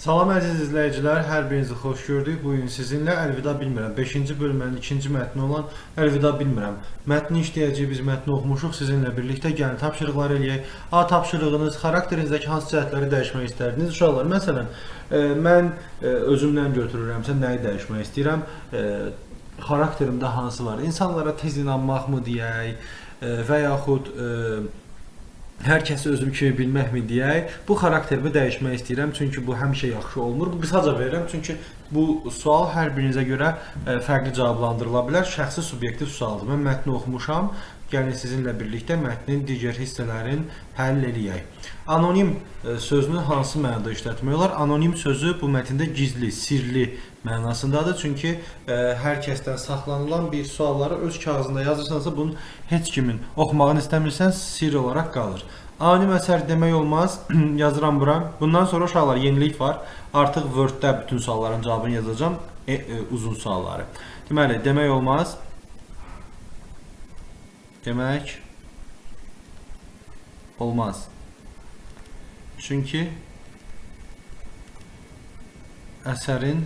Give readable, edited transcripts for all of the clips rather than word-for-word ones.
Salam əziz izləyicilər, hər birinizi xoş gördük. Bugün sizinlə Əlvida bilmirəm 5-ci bölmənin 2-ci mətni olan Əlvida bilmirəm mətni işləyəcəyik. Biz mətni oxumuşuq sizinlə birlikdə. Gəlin tapşırıqlar eləyək. A tapşırığınız, xarakterinizdəki hansı cəhətləri dəyişmək istərdiniz? Uşaqlar, məsələn, mən özümdən götürürəmsə nəyi dəyişmək istəyirəm? Xarakterimdə hansı var? İnsanlara tez inanmaqmı deyək və yaxud hər kəsi özüm kimi bilməkmi deyək? Bu xarakterimi dəyişmək istəyirəm, çünki bu həmişə yaxşı olmur. Bu qısaca verirəm, çünki bu sual hər birinizə görə fərqli cavablandırıla bilər. Şəxsi subyektiv sualdır. Mən mətni oxumuşam. Gəlin sizinlə birlikdə mətnin digər hissələrini həll eləyək. Anonim sözünü hansı mənada işlətmək olar? Anonim sözü bu mətndə gizli, sirli mənasındadır. Çünki hər kəsdən saxlanılan bir sualları öz kağızında yazırsansa, bunun heç kimin oxumağını istəmirsən, sir olaraq qalır. Anonim əsər demək olmaz. Yazıram bura. Bundan sonra uşaqlar yenilik var. Artıq Word-də bütün sualların cavabını yazacağım. Uzun sualları. Deməli, demək olmaz. Demək olmaz. Çünki əsərin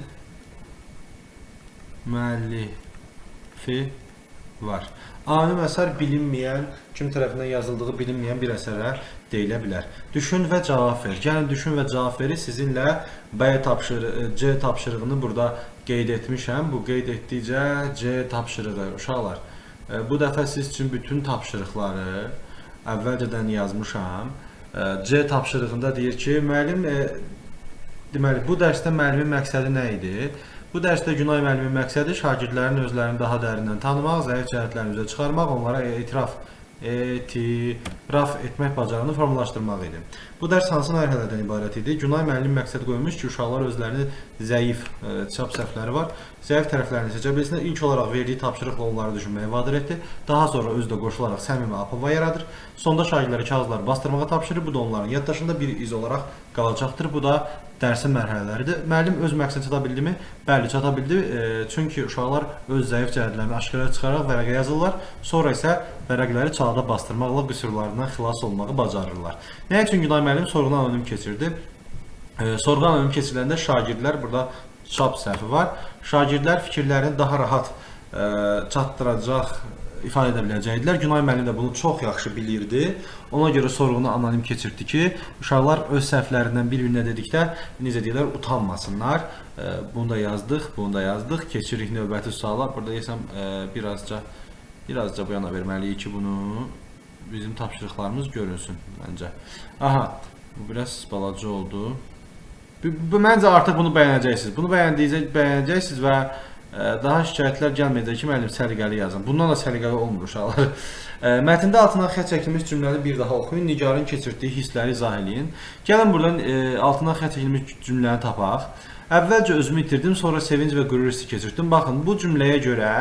müəllifi var. Anonim əsər bilinməyən, kim tərəfindən yazıldığı bilinməyən bir əsərə deyilə bilər. Düşün və cavab ver. Gəlin düşün və cavab veri sizinlə C tapşırığını burada qeyd etmişəm. Bu qeyd etdikcə C tapşırığı. Uşaqlar, bu dəfə siz üçün bütün tapşırıqları əvvəlcədən yazmışam. C tapşırığında deyir ki, müəllim, deməli, bu dərsdə müəllimin məqsədi nə idi? Bu dərsdə Günay müəllimin məqsədi şagirdlərin özlərini daha dərindən tanımaq, zəif cəhətlərini üzə çıxarmaq, onlara etiraf etmək bacarığını formalaşdırmaq idi. Bu dərs hansı mərhələdən ibarət idi? Günay müəllim məqsəd qoymuş ki, uşaqlar özlərini zəif, çap səhvləri var, zəif tərəflərini seçə bilsinlər. İlk olaraq verdiyi tapşırıqla onları düşünməyə vadar etdi. Daha sonra özü də qoşularaq səmimi apava yaradır. Sonda şagirdlərə kağızları bastırmağa tapşırır. Bu da onların yaddaşında bir iz olaraq qalacaqdır. Bu da dərsin mərhələləridir. Müəllim öz məqsədinə çata bildimi? Bəli, çata bildi. Çünki uşaqlar öz zəif cəhətlərini aşkara çıxararaq vərəqə yazırlar. Sonra isə vərəqləri kağıda bastırmaqla qüsurlarından xilas olmağı bacarırlar. Nə üçün Günay müəllim sorğunu anonim keçirdi? Sorğu anonim keçiriləndə şagirdlər, burada çap səhvi var. Şagirdlər fikirlərini daha rahat çatdıracaq, ifadə edə biləcəkdilər. Günay müəllim də bunu çox yaxşı bilirdi. Ona görə sorğunu anonim keçirdi ki, uşaqlar öz səhvlərindən bir-birinə dedikdə necə deyirlər, utanmasınlar. Bunu da yazdıq, bunu da yazdıq. Keçirik növbəti suala. Burada desəm birazca bu yana verməliyik ki, bunu bizim tapşırıqlarımız görünsün məncə. Aha, bu biraz balaca oldu. Məncə artıq bunu bəyənəcəksiniz. Bunu bəyənəcəksiniz və daha şikayətlər gəlməyəcək ki, müəllim səliqəli yazın. Bundan da səliqəli olmur uşaqlar. Mətndə altından xətt çəkilmiş cümləni bir daha oxuyun. Nigarın keçirdiyi hissləri izah eləyin. Gəlin buradan altından xətt çəkilmiş cümləni tapaq. Əvvəlcə özümü itirdim, sonra sevinç və qürur hissi keçirdim. Baxın, bu cümləyə görə,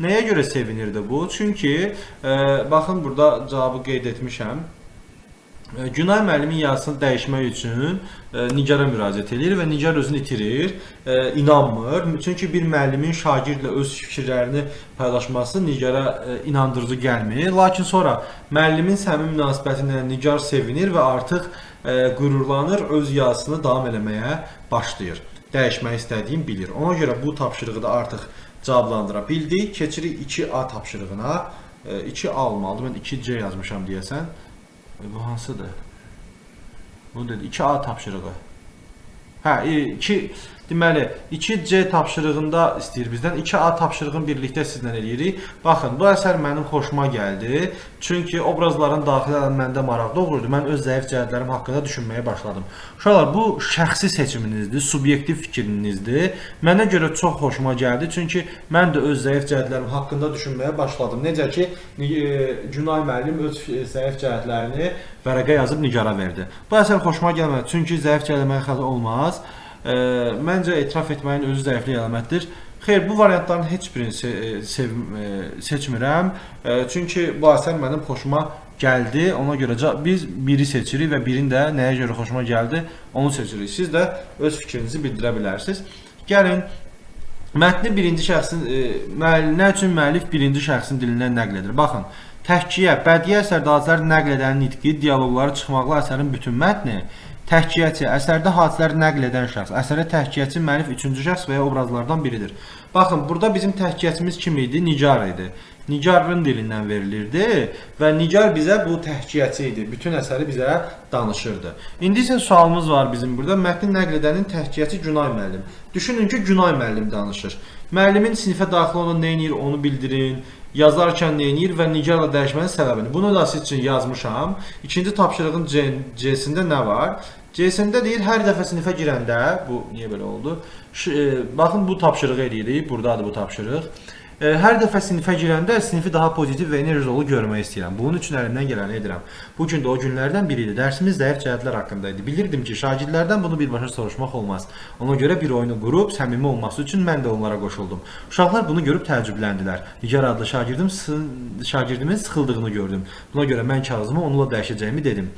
nəyə görə sevinirdi bu? Çünki, baxın, burada cavabı qeyd etmişəm. Günay müəllimin yazısını dəyişmək üçün Nigar'a müraciət edir və Nigar özünü itirir, inanmır. Çünki bir müəllimin şagirdlə öz fikirlərini paylaşması Nigar'a inandırıcı gəlmir. Lakin sonra müəllimin səmimi münasibətindən Nigar sevinir və artıq qürurlanır, öz yazısını davam eləməyə başlayır. Dəyişmək istədiyim bilir. Ona görə bu tapşırığı da artıq cavablandıra bildik. Keçirik 2A tapşırığına. 2A olmalıdır. Mən 2C yazmışam deyəsən. Bu hansıdır? Bu dedi 2A tapşırığı. Deməli 2C tapşırığında istəyir bizdən. 2A tapşırığını birlikdə sizlə eləyirik. Baxın, bu əsər mənim xoşuma gəldi. Çünki obrazların daxil olan məndə maraq doğurdu. Mən öz zəif cəhətlərim haqqında düşünməyə başladım. Uşaqlar, bu şəxsi seçiminizdir, subyektiv fikrinizdir. Mənə görə çox xoşuma gəldi. Çünki mən də öz zəif cəhətlərim haqqında düşünməyə başladım. Necə ki, Günay müəllim öz zəif cəhətlərini vərəqə yazıb Nigar'a verdi. Bu əsər xoşuma gəlmədi. Çünki zəif cəhətləmə xəta olmaz. Məncə etiraf etməyin özü zəiflik əlamətidir. Xeyr, bu variantların heç birini seçmirəm. Çünki bu əsər mənim xoşuma gəldi. Ona görə biz biri seçirik və birini də nəyə görə xoşuma gəldi, onu seçirik. Siz də öz fikrinizi bildirə bilərsiniz. Gəlin, mətni birinci şəxsin, nə üçün müəllif birinci şəxsin dilindən nəql edir? Baxın, təhkiyə, bədii əsərdə hadisələri nəql edən nitqi, dialoqları çıxmaqla əsərin bütün mətni Təhkiyyəçi, əsərdə hadisələri nəql edən şəxs. Əsərə təhkiyyəçi mənif üçüncü şəxs və ya obrazlardan biridir. Baxın, burada bizim təhkiyyəçimiz kim idi? Nigar idi. Nigarın dilindən verilirdi və Nigar bizə bu təhkiyyəçi idi. Bütün əsəri bizə danışırdı. İndi isə sualımız var bizim burada. Mətni nəql edənin təhkiyyəçi Günay müəllim. Düşünün ki, Günay müəllim danışır. Müəllimin sinifə daxil olan nə edir, onu bildirin. Yazarkən nə edir və Nigarla dəyişmənin səbəbini. Bunu da siz üçün yazmışam. İkinci tapşırığın C-sində nə var? C-sində deyir, hər dəfə sinifə girəndə, bu niyə belə oldu? Baxın, bu tapşırığı edirik. Buradadır bu tapşırıq. Hər dəfə sinifə girəndə sinifi daha pozitiv və enerjili görmək istəyirəm. Bunun üçün əlimdən gələni edirəm. Bu gün də o günlərdən biri idi. Dərsimiz zəif cəhətlər haqqında idi. Bilirdim ki, şagirdlərdən bunu birbaşa soruşmaq olmaz. Ona görə bir oyunu qurub səmimi olması üçün mən də onlara qoşuldum. Uşaqlar bunu görüb təəccübləndilər. Nigar adlı şagirdimin sıxıldığını gördüm. Buna görə mən kağızımı onunla dəyişəcəyimi dedim.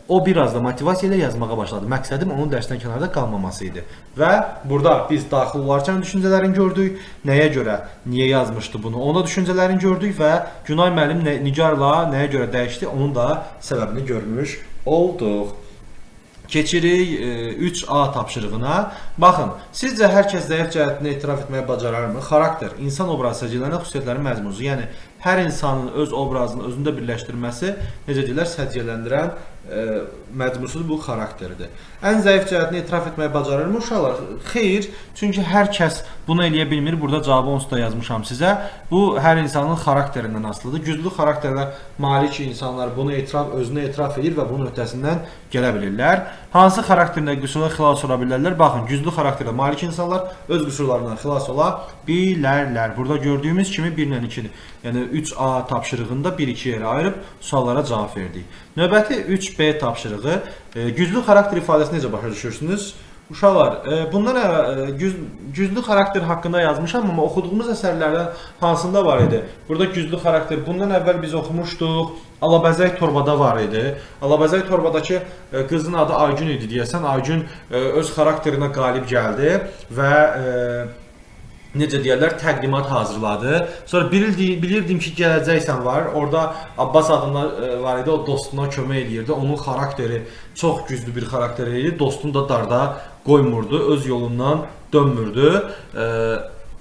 O biraz da motivasiya ilə yazmağa başladı. Məqsədim onun dərsdən kənarda qalmaması idi. Və burada biz daxil olarkən düşüncələrini gördük. Nəyə görə, niyə yazmışdı bunu? Ona düşüncələrini gördük və Günay müəllim Nigarla nəyə görə dəyişdi, onun da səbəbini görmüş olduq. Keçirik 3A tapşırığına. Baxın, sizcə hər kəs zəif cəhətini etiraf etməyə bacararmı? Xarakter, insan obrazı səciyyələnən xüsusiyyətlərin məzmunu. Yəni, hər insanın öz obrazını özündə birləşdirməsi, necə deyirlər, səciyyələndirən məcmusudur, bu xarakteridir. Ən zəif cəhətini etiraf etməyə bacarırmı uşaqlar? Xeyr, çünki hər kəs bunu eləyə bilmir. Burada cavabı onsuz da yazmışam sizə. Bu, hər insanın xarakterindən asılıdır. Güclü xarakterlə malik insanlar bunu özünə etiraf edir və bunun öhdəsindən gələ bilirlər. Hansı xarakterlə qüsurlardan xilas ola bilərlər? Baxın, güclü xarakterlə malik insanlar öz qüsurlarından xilas ola bilərlər. Burada gördüyümüz kimi 1 ilə 2-dir. Yəni 3A tapşırığında 1-2 yerə ayırıb suallara cavab verdik. Növbəti 3B tapşırığı. Güclü xarakter ifadəsini necə başa düşürsünüz? Uşaqlar, bundan güclü xarakter haqqında yazmışam, amma oxuduğumuz əsərlərdən hansında var idi? Burada güclü xarakter, bundan əvvəl biz oxumuşduq. Alabəzək torbada var idi. Alabəzək torbadakı qızın adı Aygün idi deyəsən. Aygün öz xarakterinə qalib gəldi və necə deyərlər, təqdimat hazırladı. Sonra bilirdim ki, gələcəksən var. Orada Abbas adında var idi, o dostuna kömək edirdi. Onun xarakteri çox güclü bir xarakter idi. Dostunu da darda qoymurdu, öz yolundan dönmürdü.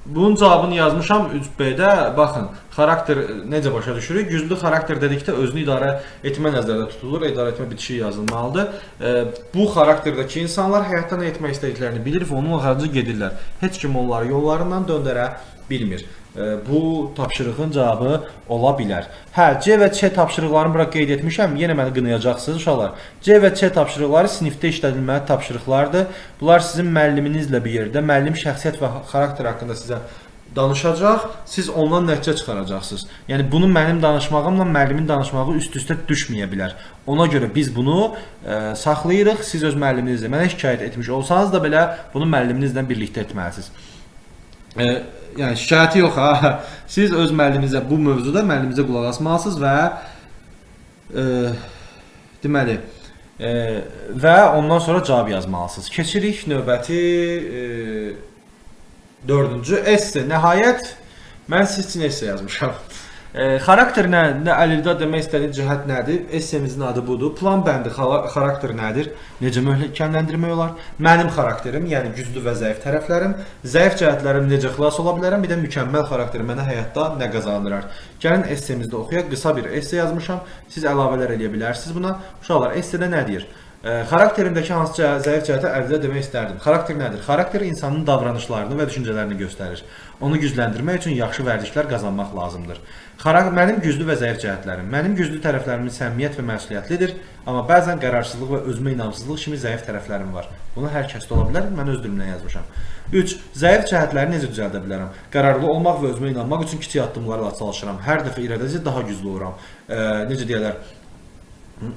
Bunun cavabını yazmışam 3B-də. Baxın, xarakter necə başa düşürük? Güclü xarakter dedikdə özünü idarə etmə nəzərdə tutulur. İdarə etmə bitişi yazılmalıdır. Bu xarakterdəki insanlar həyatda nə etmək istədiklərini bilir və onun xərci gedirlər. Heç kim onları yollarından döndərə bilmir. Bu tapşırığın cavabı ola bilər. Hə, C və Ç tapşırıqlarını bura qeyd etmişəm. Yenə məni qınayacaqsınız uşaqlar. C və Ç tapşırıqları sinifdə işlədilməli tapşırıqlardır. Bunlar sizin müəlliminizlə bir yerdə müəllim şəxsiyyət və xarakter haqqında sizə danışacaq. Siz ondan nəticə çıxaracaqsınız. Yəni bunu mənim danışmağımla müəllimin danışmağı üst-üstə düşməyə bilər. Ona görə biz bunu saxlayırıq. Siz öz müəlliminizlə mənə şikayət etmiş olsanız da belə bunu müəlliminizlə birlikdə etməlisiniz. Yəni şikayəti yox ha. Siz öz müəlliminizə bu mövzuda müəllimizə qulaq asmalısınız və deməli və ondan sonra cavab yazmalısınız. Keçirik növbəti 4-cü esse. Nəhayət mən siz üçün esse yazmışam. Xarakter nə? Əlildə demək istədiyi cəhət nədir? Essemizin adı budur. Plan bəndi xarakter nədir? Necə möhkəmləndirmək olar? Mənim xarakterim, yəni güclü və zəif tərəflərim, zəif cəhətlərim necə xilas ola bilərəm? Bir də mükəmməl xarakter mənə həyatda nə qazandırır? Gəlin essemizdə oxuyaq. Qısa bir esse yazmışam. Siz əlavələr edə bilərsiniz buna. Uşaqlar, essedə nə deyir? Xarakterimdəki hansı zəif cəhətə əldə demək istərdim. Xarakter nədir? Xarakter insanın davranışlarını və düşüncələrini göstərir. Onu gücləndirmək üçün yaxşı vərdişlər qazanmaq lazımdır. Mənim güclü və zəif cəhətlərim. Mənim güclü tərəflərimin səmimiyyət və məsuliyyətlidir, amma bəzən qərarsızlıq və özümə inamsızlıq kimi zəif tərəflərim var. Bunu hər kəsdə ola bilər, mən öz dilimdən yazmışam. 3. Zəif cəhətləri necə düzəldə bilərəm? Qərarlı olmaq və özümə inanmaq üçün kiçik addımlarla çalışıram. Hər dəfə irədəcə daha güclü oluram. Necə deyirlər?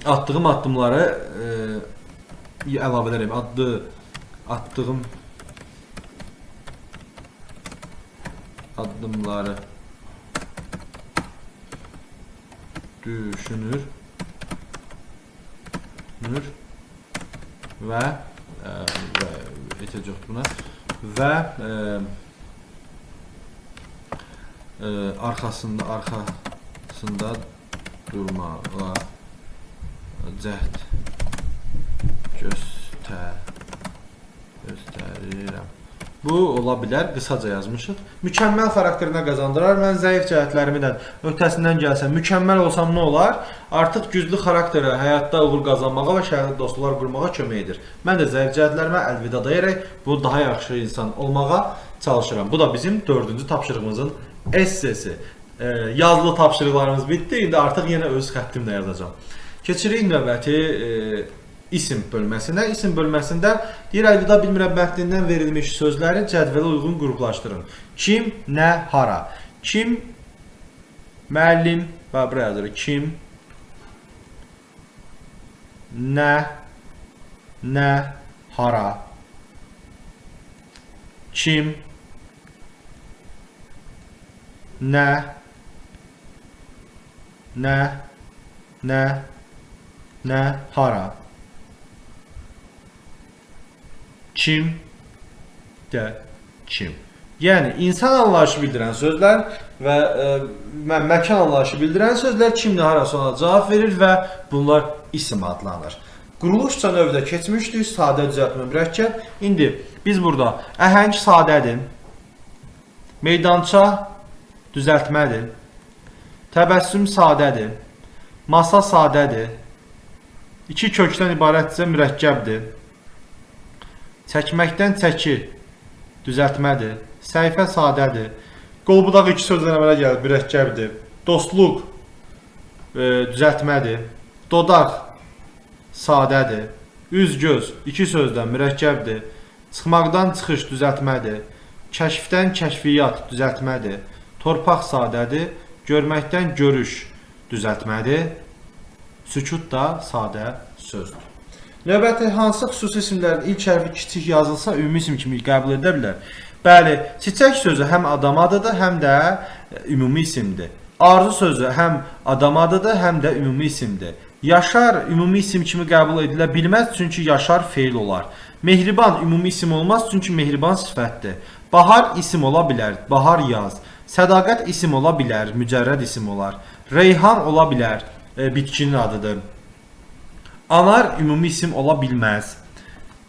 Attığım addımları əlavələr edeyim. Attığım addımları düşünür və etəcək buna və arkasında durmağa cəhd göstərirəm. Bu ola bilər, qısaca yazmışıq. Mükəmməl xarakterinə qazandırar. Mən zəif cəhətlərimdən öhdəsindən gəlsəm, mükəmməl olsam nə olar? Artıq güclü xarakterə, həyatda uğur qazanmağa və şəhərli dostlar qurmağa kömək edir. Mən də zəif cəhətlərimə əlvida deyərək bu daha yaxşı insan olmağa çalışıram. Bu da bizim 4-cü tapşırığımızın essesi. Yazılı tapşırıqlarımız bitdi. İndi artıq yenə öz xəttimlə yazacağam. Keçirik növbəti isim bölməsinə. İsim bölməsində deyir, əlvida bilmirəm mətnindən verilmiş sözləri cədvələ uyğun qruplaşdırın. Kim, nə, hara. Kim, müəllim, və buraya yazırıq. Kim, nə, hara. Kim, nə, hara. Kim, kim. Yəni, insan anlayışı bildirən sözlər və məkan anlayışı bildirən sözlər kimlə harası ona cavab verir və bunlar isim adlanır. Quruluşca növdə keçmişdik, sadə düzəltmə mürəkkəb. İndi biz burada əhəng sadədir, meydança düzəltmədir, təbəssüm sadədir, masa sadədir, iki kökdən ibarətcə mürəkkəbdir, çəkməkdən çəki düzəltmədir, səhifə sadədir, qol-budaq iki sözdən əmələ gəlir, mürəkkəbdir, dostluq düzəltmədir, dodaq sadədir, üz-göz iki sözdən mürəkkəbdir, çıxmaqdan çıxış düzəltmədir, kəşfdən kəşfiyyat düzəltmədir, torpaq sadədir, görməkdən görüş düzəltmədir, sükut da sadə sözdür. Növbəti hansı xüsusi isimlərin ilk hərfi kiçik yazılsa ümumi isim kimi qəbul edə bilər? Bəli, çiçək sözü həm adam adıdır, həm də ümumi isimdir. Arzu sözü həm adam adıdır, həm də ümumi isimdir. Yaşar ümumi isim kimi qəbul edilə bilməz, çünki yaşar feil olar. Mehriban ümumi isim olmaz, çünki mehriban sifətdir. Bahar isim ola bilər, bahar yaz. Sədaqət isim ola bilər, mücərrəd isim olar. Reyhan ola bilər, bitkinin adıdır. Anar ümumi isim ola bilməz.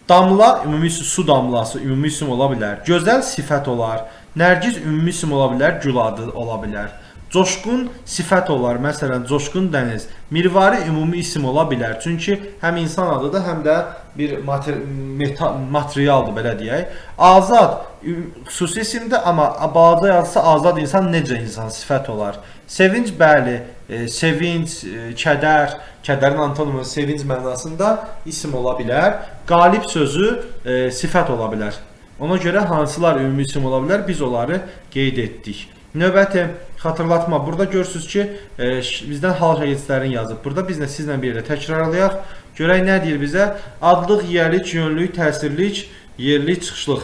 Damla ümumi isim, su damlası ümumi isim ola bilər. Gözəl sifət olar. Nərgiz ümumi isim ola bilər, gül adı ola bilər. Coşqun sifət olar, məsələn, coşqun dəniz. Mirvari ümumi isim ola bilər, çünki həm insan adıdır, həm də bir materialdır, belə deyək. Azad xüsusi isimdir, amma balaca yazsa azad insan necə insan sifət olar. Sevinç, bəli, sevinç, kədər, kədərin antonimu sevinç mənasında isim ola bilər. Qalib sözü sifət ola bilər. Ona görə hansılar ümumi isim ola bilər, biz onları qeyd etdik. Növbəti xatırlatma, burada görürsünüz ki, bizdən hal şəkilçilərini yazıb. Burada biz də sizlə bir yerdə təkrarlayaq. Görək nə deyir bizə? Adlıq, yiyəlik, yönlük, təsirlik, yerlik, çıxışlıq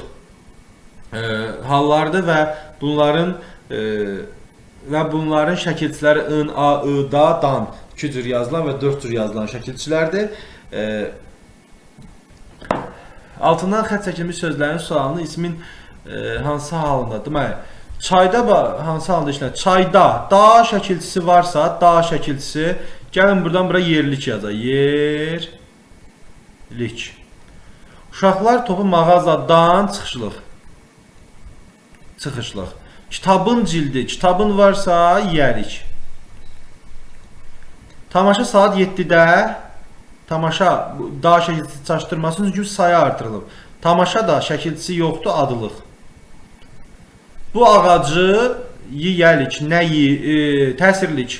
hallardır və bunların şəkilçiləri ın, a, ı, da, dan 2 cür yazılan və 4 cür yazılan şəkilçilərdir. Altından xətt çəkilmiş sözlərin sualını ismin hansı halında? Deməli, çayda hansı halda işlənir? Çayda da şəkilçisi varsa, da şəkilçisi, gəlin buradan bura yerlik yazaq. Yerlik. Uşaqlar topu mağazadan çıxışlıq. Çıxışlıq. Kitabın cildi, kitabın varsa yeyərik. Tamaşa saat 7-də. Tamaşa da şəkilçisi çaşdırmasının çünki sayı artırılıb. Tamaşa da şəkilçisi yoxdur, adılıq. Bu ağacı yeyəlik, təsirlik.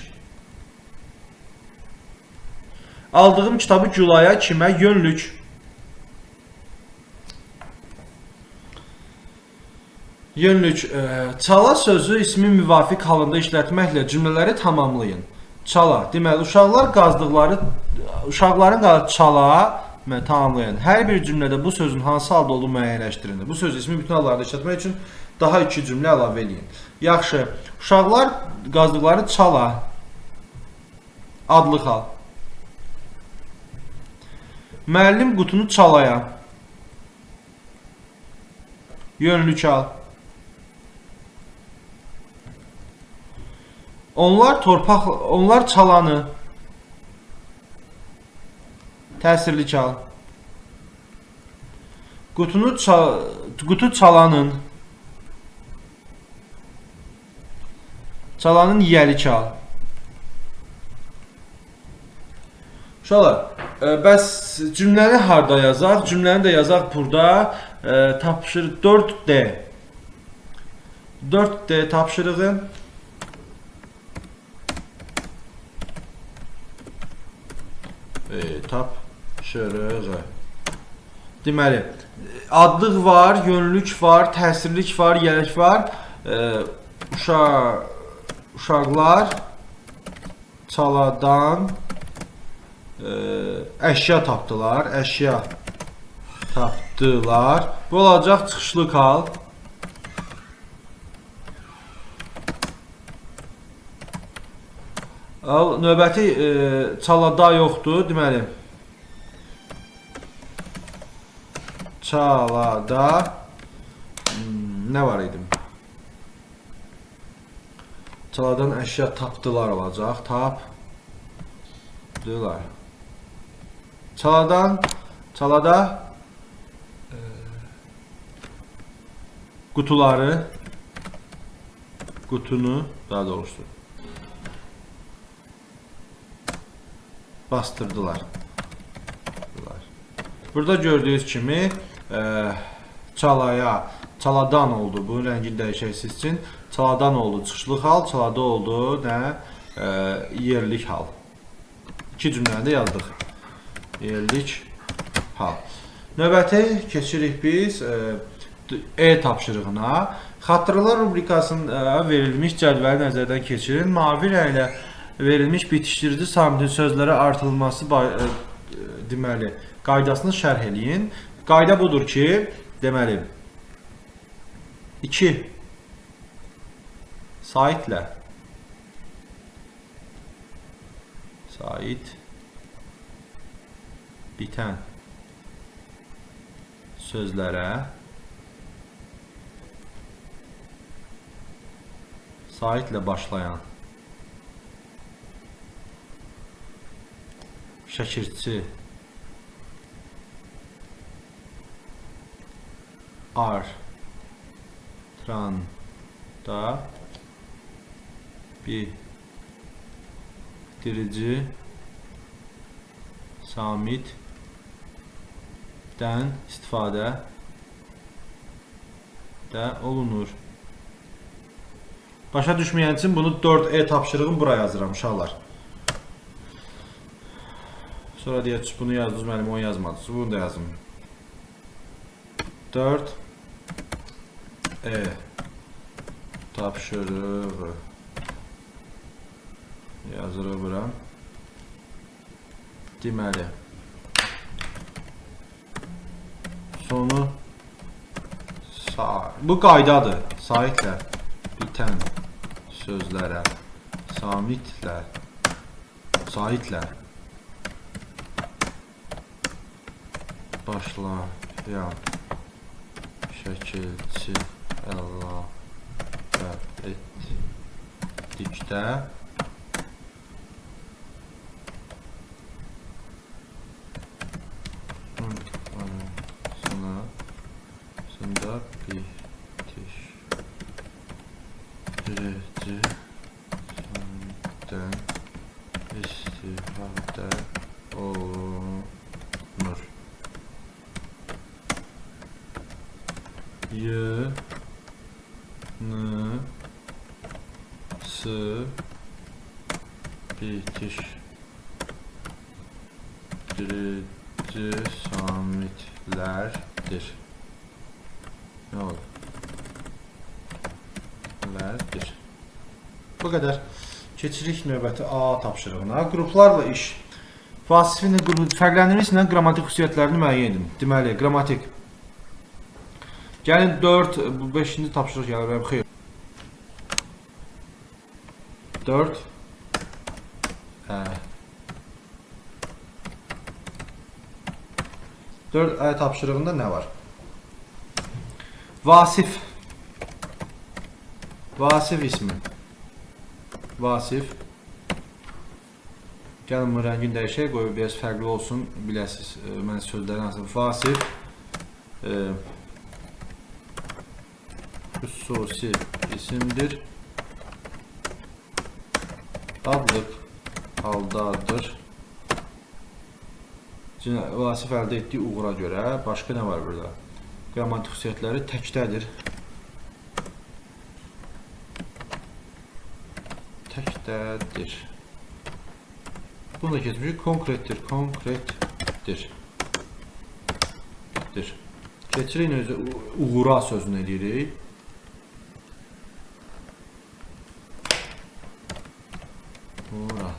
Aldığım kitabı Gülaya kimə? Yönlük. Yönlük. Çala sözü ismi müvafiq halında işlətməklə cümlələri tamamlayın. Çala. Deməli, uşaqların çala tamamlayın. Hər bir cümlədə bu sözün hansı halda olduğunu müəyyənləşdirin. Bu söz ismi bütün hallarda işlətmək üçün daha 2 cümlə əlavə edin. Yaxşı. Uşaqlar qazdıqları çala. Adlıq hal. Müəllim qutunu çalaya. Yönlük hal. Onlar çalanı. Təsirlik hal. Qutu çalanın yəli çal. Uşaqlar, bəs cümləni harda yazaq? Cümləni də yazaq burada. Tapşırıq 4D. 4D tapşırığı. Tapşırığı. Deməli, adlıq var, yönlük var, təsirlik var, yələk var. Uşaqlar çaladan əşya tapdılar. Əşya tapdılar. Bu olacaq çıxışlı hal. Növbəti çalada yoxdur. Deməli, çalada nə var idi? Çaladan əşya tapdılar olacaq. Tapdılar. Çalada qutunu daha doğrusu bastırdılar. Burada gördüyünüz kimi çaladan oldu. Bu rəngini dəyişək siz üçün. Çaladan oldu çıxışlı hal, çalada oldu nə? Yerlik hal. İki cümləni də yazdıq. Yerlik hal. Növbəti keçirik biz tapşırığına. Xatırlar rubrikasında verilmiş cədvəli nəzərdən keçirin. Mavi rənglə verilmiş bitişdirici samitin sözlərə artırılması deməli qaydasını şərh eləyin. Qayda budur ki, deməli 2 saitlə bitən sözlərə saitlə başlayan şəkilçi artıranda bitirici samitdən istifadə də olunur. Başa düşməyən üçün bunu 4E tapşırığın bura yazıram uşaqlar. Sonra deyək bunu yazdınız, müəllim onu yazmadınız. Bunu da yazın. 4E tapşırığı yazırıq bura. Deməli sonu bu qaydadır. Saitlə bitən sözlərə saitlə başlayan şəkilçi əlavə etdikdə sonrasında bitişdirici samitdən istifadə olunur. Yığıntısı bitişdirici samitlərdir. Nə olur? Bu qədər. Keçirik növbəti A tapşırığına. Qruplarla iş. Vasifin fərqləndirməsindən qrammatik xüsusiyyətlərini müəyyən edin. Deməli, qrammatik. Gəlin 4, bu 5-ci tapşırıq gəlir. Xeyr. 4 4 tapşırığında nə var? Vasif. Vasif ismi. Vasif. Gəlin bu rəngini dəyişək, qoyub biraz fərqli olsun, biləsiniz. Mən sözlərin arasında Vasif Xüsusi isimdir. Adlıq haldadır. Vasif əldə etdiyi uğura görə başqa nə var burada? Qrammatik xüsusiyyətləri təkdədir. Təkdədir. Bunu da keçmişik. Konkretdir. Konkretdir. Keçirik özü uğura sözünü edirik. Uğura.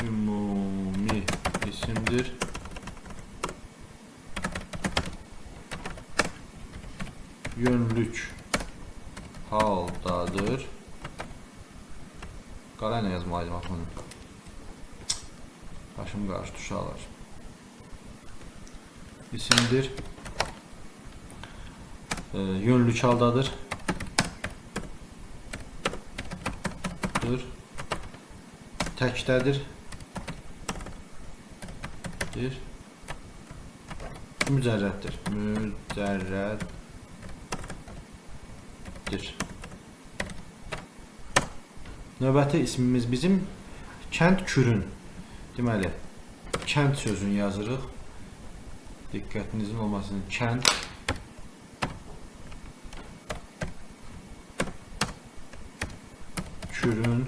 Ümumi isimdir. Yönlük haldadır. Qara nə yazmalıydım axı? Başım qarışdı uşaqlar. İsimdir. Yönlük haldadır. Təkdədir. Mücərrəddir. Növbəti ismimiz bizim kənd Kürün. Deməli, kənd sözünü yazırıq. Diqqətinizin olmasın. Kənd Kürün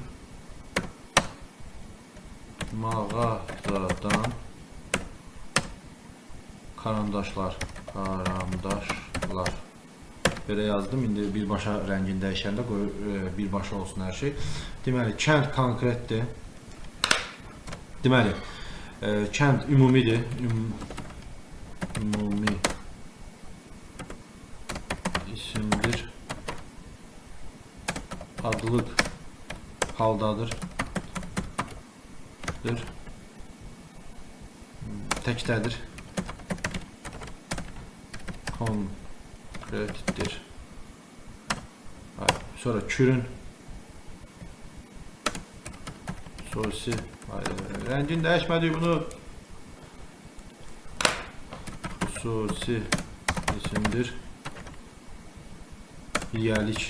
mağazadan karandaşlar. Belə yazdım. İndi birbaşa rəngini dəyişəndə qoy birbaşa olsun hər şey. Deməli, kənd konkretdir. Deməli, kənd ümumidir. Ümumi isimdir. Adlıq haldadır. Təkdədir. Konkretdir. Sonra Kürün sorusu. Rəngini dəyişmədik bunu. Xüsusi isimdir. Yiyəlik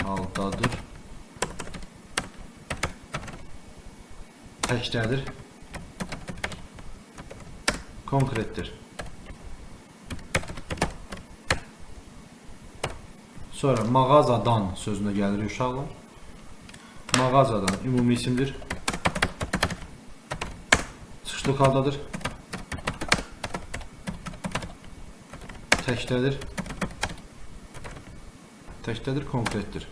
haldadır. Təkdədir. Konkretdir. Sonra mağazadan sözünə gəlir uşaqlar. Mağazadan ümumi isimdir. Çıxışlıq haldadır. Təkdədir, konkretdir.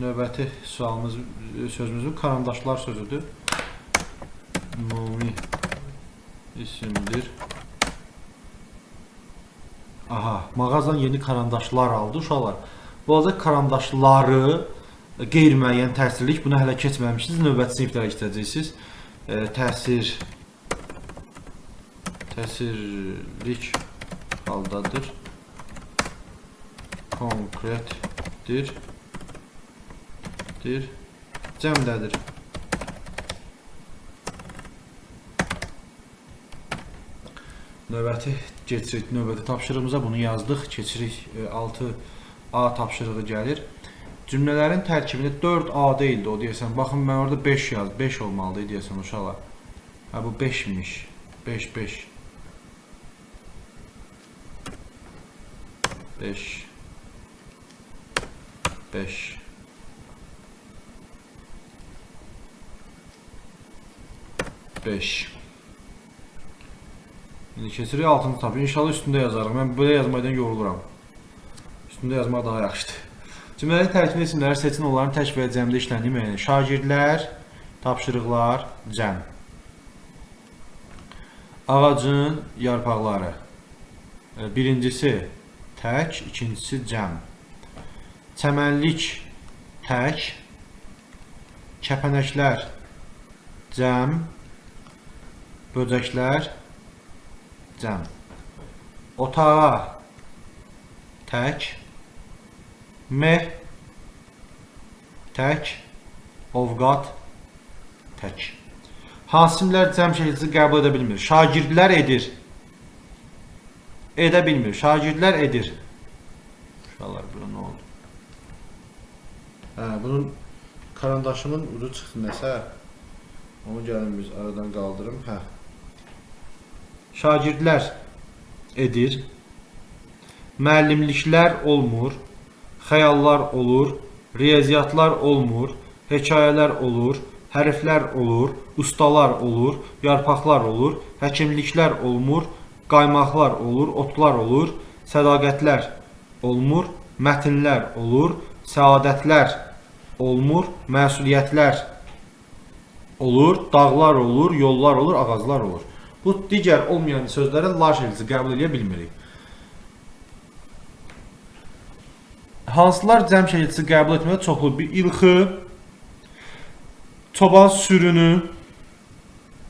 Növbəti sualımız, sözümüzün karandaşlar sözüdür. Ümumi isimdir. Mağazadan yeni karandaşlar aldı uşaqlar. Bu arada karandaşları qeyri-müəyyən təsirlik. Buna hələ keçməmişsiniz. Növbəti siniflərə işləyəcəksiniz. Təsirlik haldadır. Konkretdir. Cəmdədir. Növbəti keçirik. Növbəti tapşırığımıza bunu yazdıq. Keçirik 6A tapşırığı gəlir. Cümlələrin tərkibində 4A deyildi o deyəsən. Baxın mən orada 5 yazdım. 5 olmalıdır deyəsən uşaqlar. Bu 5'miş. 5. 5. İndi keçirik 6-cı tapı. İnşallah üstündə yazarım. Mən belə yazmaydan yoruluram. Üstündə yazmaq daha yaxşıdır. Cümlənin tərkibində isimləri seçin, onların tək və cəmdə işləndiyi müəyyən. Şagirdlər, tapşırıqlar, cəm. Ağacın yarpaqları. Birincisi tək, ikincisi cəm. Çəmənlik tək, kəpənəklər cəm, böcəklər cəm. Otağa tək, meh tək, ovqat, tək. Hansı isimlər cəm şəkildə qəbul edə bilmir? Şagirdlər edir. Edə bilmir. Şagirdlər edir. Uşaqlar, bura nə oldu? Bunun karandaşımın ucu çıxdı nəsə. Onu gəlin biz aradan qaldırım. Şagirdlər edir. Müəllimliklər olmur. Xəyallar olur. Riyaziyyatlar olmur. Hekayələr olur. Hərflər olur. Ustalar olur. Yarpaqlar olur. Həkimliklər olmur. Qaymaqlar olur. Otlar olur. Sədaqətlər olmur. Mətnlər olur. Səadətlər olmur. Məsuliyyətlər olur. Dağlar olur. Yollar olur. Ağaclar olur. Bu digər olmayan sözləri lar şəkildə qəbul edə bilmirik. Hansılar cəm şəkildə qəbul etmədə çoxlu? Bir ilxı, çoban sürünü,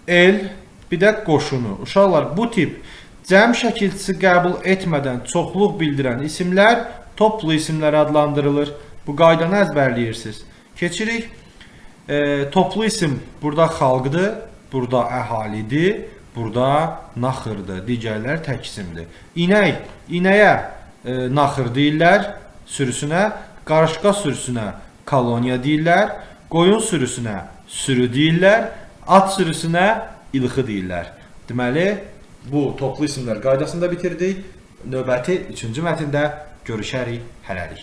el, bir də qoşunu. Uşaqlar, bu tip cəm şəkilçisi qəbul etmədən çoxluq bildirən isimlər toplu isimlər adlandırılır. Bu qaydanı əzbərləyirsiniz. Keçirik. Toplu isim burada xalqdır, burada əhalidir, burada naxırdır. Digərlər tək isimdir. İnək, inəyə naxır deyirlər sürüsünə, qarışqa sürüsünə koloniya deyirlər, qoyun sürüsünə sürü deyirlər, at sürüsünə ilxı deyirlər. Deməli, bu toplu isimlər qaydasını da bitirdik. Növbəti 3-cü mətndə görüşərik. Hələlik.